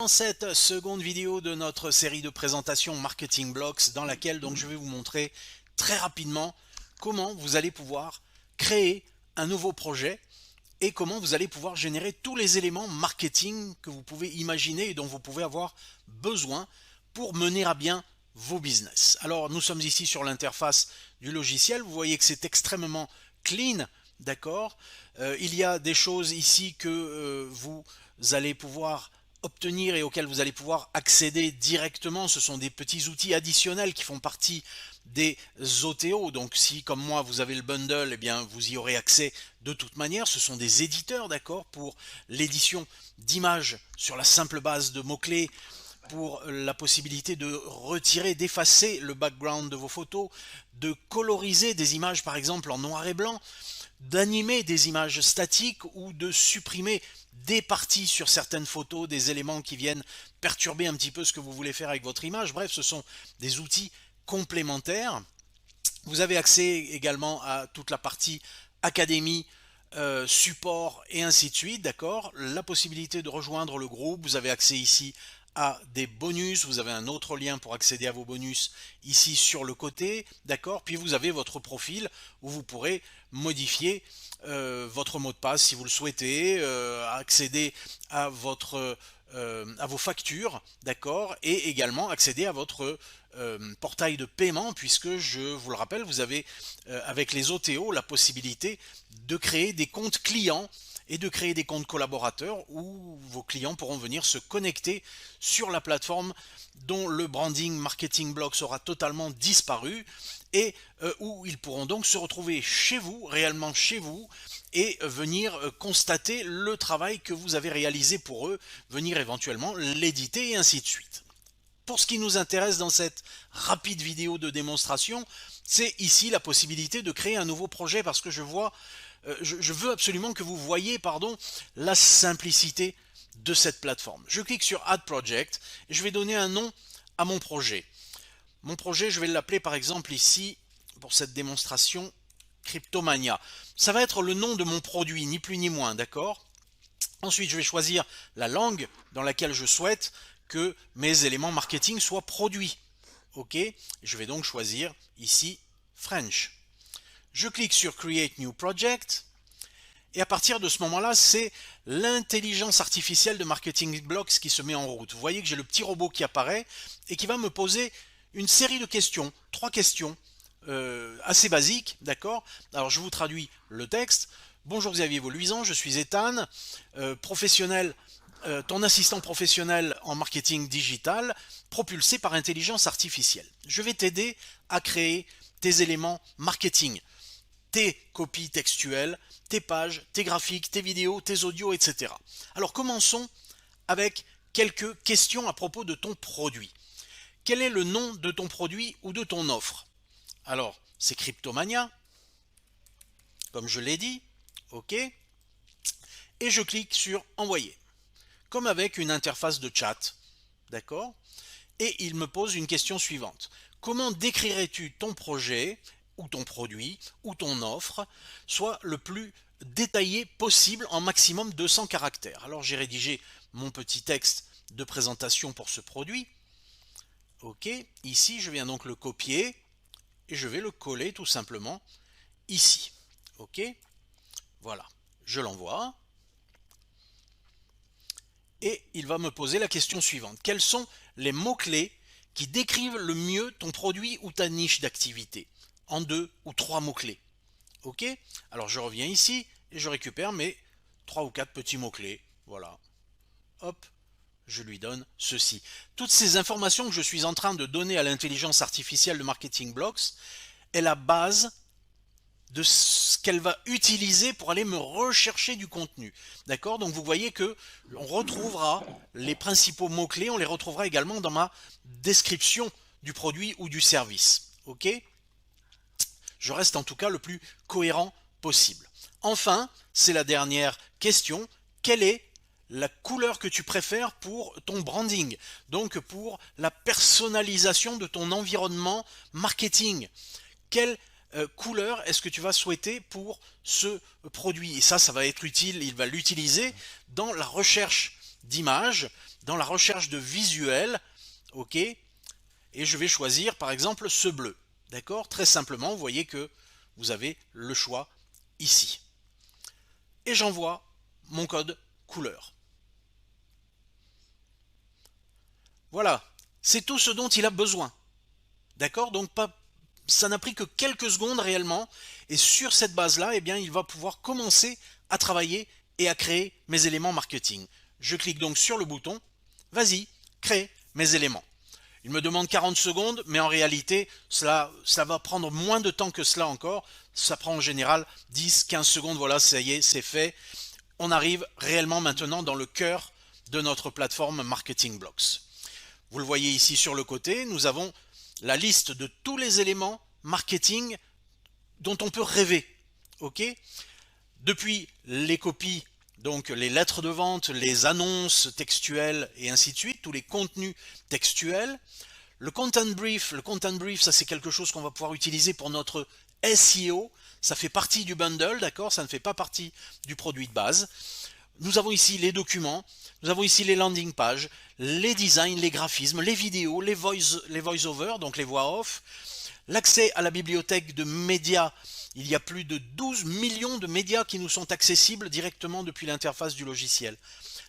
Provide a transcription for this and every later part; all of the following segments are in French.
Dans cette seconde vidéo de notre série de présentations Marketing Blocks, dans laquelle donc je vais vous montrer très rapidement comment vous allez pouvoir créer un nouveau projet et comment vous allez pouvoir générer tous les éléments marketing que vous pouvez imaginer et dont vous pouvez avoir besoin pour mener à bien vos business. Alors nous sommes ici sur l'interface du logiciel, vous voyez que c'est extrêmement clean, d'accord. Il y a des choses ici que vous allez pouvoir obtenir et auxquels vous allez pouvoir accéder directement. Ce sont des petits outils additionnels qui font partie des OTO. Donc si comme moi vous avez le bundle, eh bien vous y aurez accès de toute manière. Ce sont des éditeurs, d'accord, pour l'édition d'images sur la simple base de mots-clés, pour la possibilité de retirer, d'effacer le background de vos photos, de coloriser des images par exemple en noir et blanc, d'animer des images statiques ou de supprimer des parties sur certaines photos, des éléments qui viennent perturber un petit peu ce que vous voulez faire avec votre image. Bref, ce sont des outils complémentaires. Vous avez accès également à toute la partie académie, support et ainsi de suite, d'accord. La possibilité de rejoindre le groupe, vous avez accès ici à des bonus, vous avez un autre lien pour accéder à vos bonus ici sur le côté, d'accord. Puis vous avez votre profil où vous pourrez modifier votre mot de passe si vous le souhaitez, accéder à à vos factures, d'accord, et également accéder à votre portail de paiement, puisque je vous le rappelle, vous avez avec les OTO la possibilité de créer des comptes clients et de créer des comptes collaborateurs où vos clients pourront venir se connecter sur la plateforme dont le branding Marketing Blocks aura totalement disparu et où ils pourront donc se retrouver chez vous, réellement chez vous, et venir constater le travail que vous avez réalisé pour eux, venir éventuellement l'éditer et ainsi de suite. Pour ce qui nous intéresse dans cette rapide vidéo de démonstration, c'est ici la possibilité de créer un nouveau projet parce que je veux absolument que vous voyez, la simplicité de cette plateforme. Je clique sur Add Project et je vais donner un nom à mon projet. Mon projet, je vais l'appeler par exemple ici, pour cette démonstration, Cryptomania. Ça va être le nom de mon produit, ni plus ni moins, d'accord? Ensuite, je vais choisir la langue dans laquelle je souhaite que mes éléments marketing soient produits. OK? Je vais donc choisir ici French. Je clique sur Create New Project. Et à partir de ce moment-là, c'est l'intelligence artificielle de Marketing Blocks qui se met en route. Vous voyez que j'ai le petit robot qui apparaît et qui va me poser une série de questions, 3 questions assez basiques, d'accord? Alors je vous traduis le texte. Bonjour Xavier Voluisan, je suis Ethan, professionnel, ton assistant professionnel en marketing digital, propulsé par intelligence artificielle. Je vais t'aider à créer tes éléments marketing, tes copies textuelles, tes pages, tes graphiques, tes vidéos, tes audios, etc. Alors commençons avec quelques questions à propos de ton produit. Quel est le nom de ton produit ou de ton offre? Alors, c'est Cryptomania, comme je l'ai dit, ok, et je clique sur Envoyer, comme avec une interface de chat, d'accord? Et il me pose une question suivante. Comment décrirais-tu ton projet ou ton produit ou ton offre soit le plus détaillé possible en maximum 200 caractères? Alors j'ai rédigé mon petit texte de présentation pour ce produit. Ok, ici je viens donc le copier et je vais le coller tout simplement ici. Ok, voilà, je l'envoie. Et il va me poser la question suivante. Quels sont les mots-clés qui décrivent le mieux ton produit ou ta niche d'activité? En 2 ou 3 mots-clés. Ok? Alors je reviens ici et je récupère mes 3 ou 4 petits mots-clés. Voilà. Hop, je lui donne ceci. Toutes ces informations que je suis en train de donner à l'intelligence artificielle de Marketing Blocks est la base de ce qu'elle va utiliser pour aller me rechercher du contenu. D'accord? Donc vous voyez que on retrouvera les principaux mots-clés, on les retrouvera également dans ma description du produit ou du service. Ok? Je reste en tout cas le plus cohérent possible. Enfin, c'est la dernière question. Quelle est la couleur que tu préfères pour ton branding, donc pour la personnalisation de ton environnement marketing? Quelle couleur est-ce que tu vas souhaiter pour ce produit? Et ça va être utile, il va l'utiliser dans la recherche d'images, dans la recherche de visuels, ok, et je vais choisir par exemple ce bleu, d'accord? Très simplement, vous voyez que vous avez le choix ici. Et j'envoie mon code couleur. Voilà, c'est tout ce dont il a besoin. D'accord? Donc ça n'a pris que quelques secondes réellement. Et sur cette base-là, eh bien, il va pouvoir commencer à travailler et à créer mes éléments marketing. Je clique donc sur le bouton. Vas-y, crée mes éléments. Il me demande 40 secondes, mais en réalité, ça va prendre moins de temps que cela encore. Ça prend en général 10-15 secondes. Voilà, ça y est, c'est fait. On arrive réellement maintenant dans le cœur de notre plateforme Marketing Blocks. Vous le voyez ici sur le côté, nous avons la liste de tous les éléments marketing dont on peut rêver. Ok? Depuis les copies, donc les lettres de vente, les annonces textuelles et ainsi de suite, tous les contenus textuels. Le content brief, ça c'est quelque chose qu'on va pouvoir utiliser pour notre SEO. Ça fait partie du bundle, d'accord? Ça ne fait pas partie du produit de base. Nous avons ici les documents, nous avons ici les landing pages, les designs, les graphismes, les vidéos, les voice-over, donc les voix off, l'accès à la bibliothèque de médias. Il y a plus de 12 millions de médias qui nous sont accessibles directement depuis l'interface du logiciel.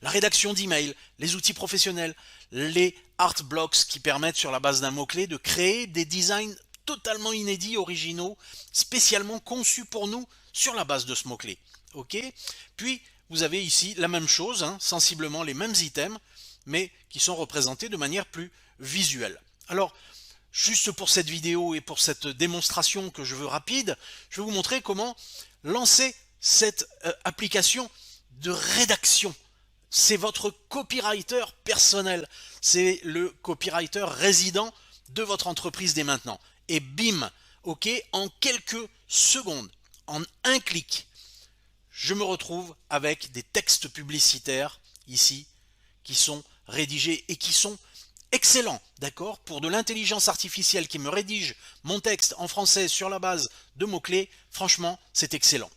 La rédaction d'emails, les outils professionnels, les art blocks qui permettent sur la base d'un mot-clé de créer des designs totalement inédits, originaux, spécialement conçus pour nous sur la base de ce mot-clé. Ok? Puis, vous avez ici la même chose, hein, sensiblement les mêmes items, mais qui sont représentés de manière plus visuelle. Alors, juste pour cette vidéo et pour cette démonstration que je veux rapide, je vais vous montrer comment lancer cette application de rédaction. C'est votre copywriter personnel, c'est le copywriter résident de votre entreprise dès maintenant. Et bim, ok, en quelques secondes, en un clic, je me retrouve avec des textes publicitaires ici qui sont rédigés et qui sont excellents, d'accord? Pour de l'intelligence artificielle qui me rédige mon texte en français sur la base de mots-clés, franchement, c'est excellent.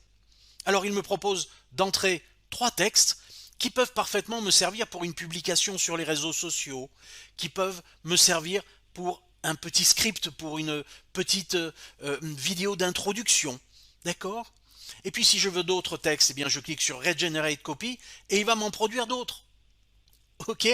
Alors, il me propose d'entrer 3 textes qui peuvent parfaitement me servir pour une publication sur les réseaux sociaux, qui peuvent me servir pour un petit script, pour une petite vidéo d'introduction, d'accord? Et puis si je veux d'autres textes, eh bien je clique sur Regenerate Copy et il va m'en produire d'autres. Ok?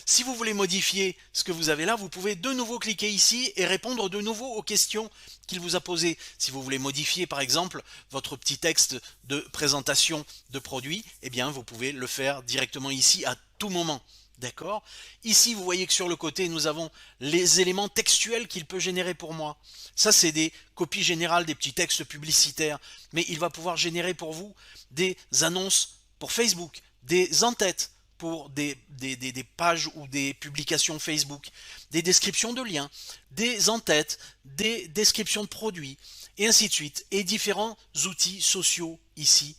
Si vous voulez modifier ce que vous avez là, vous pouvez de nouveau cliquer ici et répondre de nouveau aux questions qu'il vous a posées. Si vous voulez modifier par exemple votre petit texte de présentation de produit, eh bien vous pouvez le faire directement ici à tout moment. D'accord? Ici, vous voyez que sur le côté, nous avons les éléments textuels qu'il peut générer pour moi. Ça, c'est des copies générales, des petits textes publicitaires. Mais il va pouvoir générer pour vous des annonces pour Facebook, des en-têtes pour des pages ou des publications Facebook, des descriptions de liens, des en-têtes, des descriptions de produits, et ainsi de suite. Et différents outils sociaux ici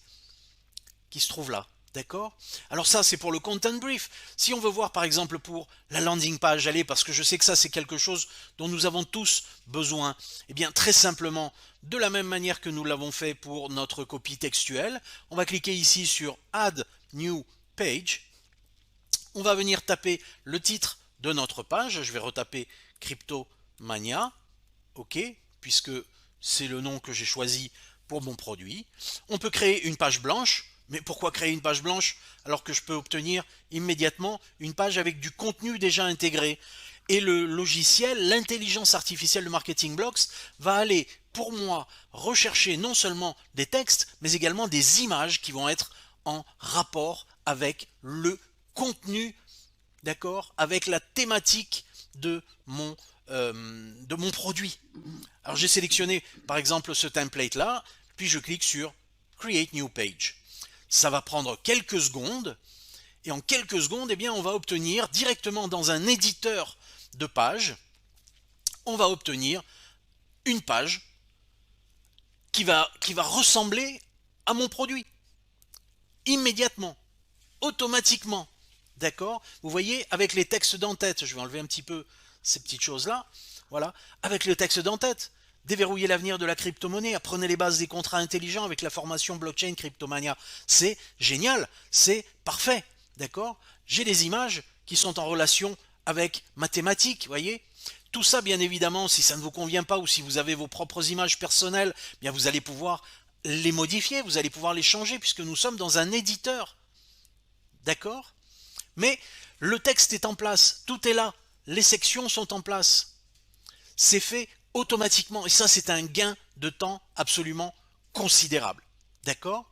qui se trouvent là. D'accord? Alors ça, c'est pour le content brief. Si on veut voir par exemple pour la landing page, allez, parce que je sais que ça, c'est quelque chose dont nous avons tous besoin, eh bien très simplement, de la même manière que nous l'avons fait pour notre copie textuelle, on va cliquer ici sur Add New Page. On va venir taper le titre de notre page. Je vais retaper Cryptomania, ok, puisque c'est le nom que j'ai choisi pour mon produit. On peut créer une page blanche. Mais pourquoi créer une page blanche alors que je peux obtenir immédiatement une page avec du contenu déjà intégré? Et le logiciel, l'intelligence artificielle de Marketing Blocks, va aller pour moi rechercher non seulement des textes, mais également des images qui vont être en rapport avec le contenu, d'accord, avec la thématique de mon produit. Alors j'ai sélectionné par exemple ce template là, puis je clique sur Create New Page. Ça va prendre quelques secondes, et en quelques secondes, eh bien, on va obtenir directement dans un éditeur de page, on va obtenir une page qui va ressembler à mon produit, immédiatement, automatiquement, d'accord? Vous voyez, avec les textes d'en-tête, je vais enlever un petit peu ces petites choses-là, voilà, avec le texte d'en-tête, déverrouiller l'avenir de la crypto-monnaie, apprenez les bases des contrats intelligents avec la formation blockchain Cryptomania. C'est génial, c'est parfait, d'accord? J'ai des images qui sont en relation avec ma thématique, voyez? Tout ça, bien évidemment, si ça ne vous convient pas ou si vous avez vos propres images personnelles, bien vous allez pouvoir les modifier, vous allez pouvoir les changer puisque nous sommes dans un éditeur, d'accord? Mais le texte est en place, tout est là, les sections sont en place. C'est fait automatiquement et ça c'est un gain de temps absolument considérable. D'accord?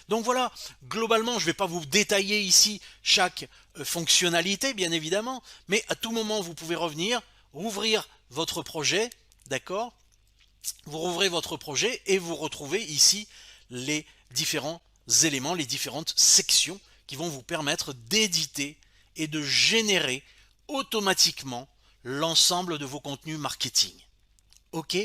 Donc voilà, globalement je ne vais pas vous détailler ici chaque fonctionnalité bien évidemment, mais à tout moment vous pouvez revenir, rouvrir votre projet, d'accord? Vous rouvrez votre projet et vous retrouvez ici les différents éléments, les différentes sections qui vont vous permettre d'éditer et de générer automatiquement l'ensemble de vos contenus marketing. Ok?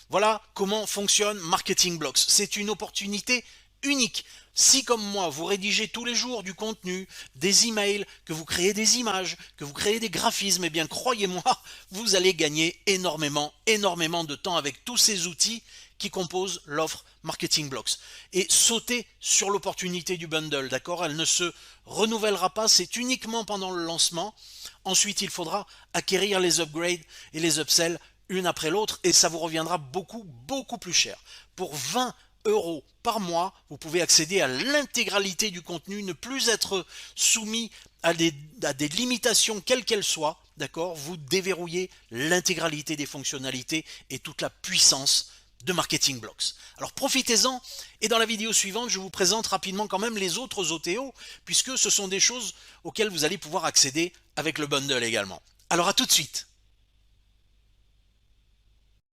Voilà comment fonctionne Marketing Blocks. C'est une opportunité unique. Si comme moi, vous rédigez tous les jours du contenu, des emails, que vous créez des images, que vous créez des graphismes, eh bien croyez-moi, vous allez gagner énormément de temps avec tous ces outils qui composent l'offre Marketing Blocks. Et sautez sur l'opportunité du bundle, d'accord? Elle ne se renouvellera pas, c'est uniquement pendant le lancement. Ensuite, il faudra acquérir les upgrades et les upsells une après l'autre et ça vous reviendra beaucoup plus cher. Pour 20 € par mois, vous pouvez accéder à l'intégralité du contenu, ne plus être soumis à des limitations quelles qu'elles soient, d'accord? Vous déverrouillez l'intégralité des fonctionnalités et toute la puissance de Marketing Blocks. Alors profitez-en et dans la vidéo suivante, je vous présente rapidement quand même les autres OTO puisque ce sont des choses auxquelles vous allez pouvoir accéder avec le bundle également. Alors à tout de suite.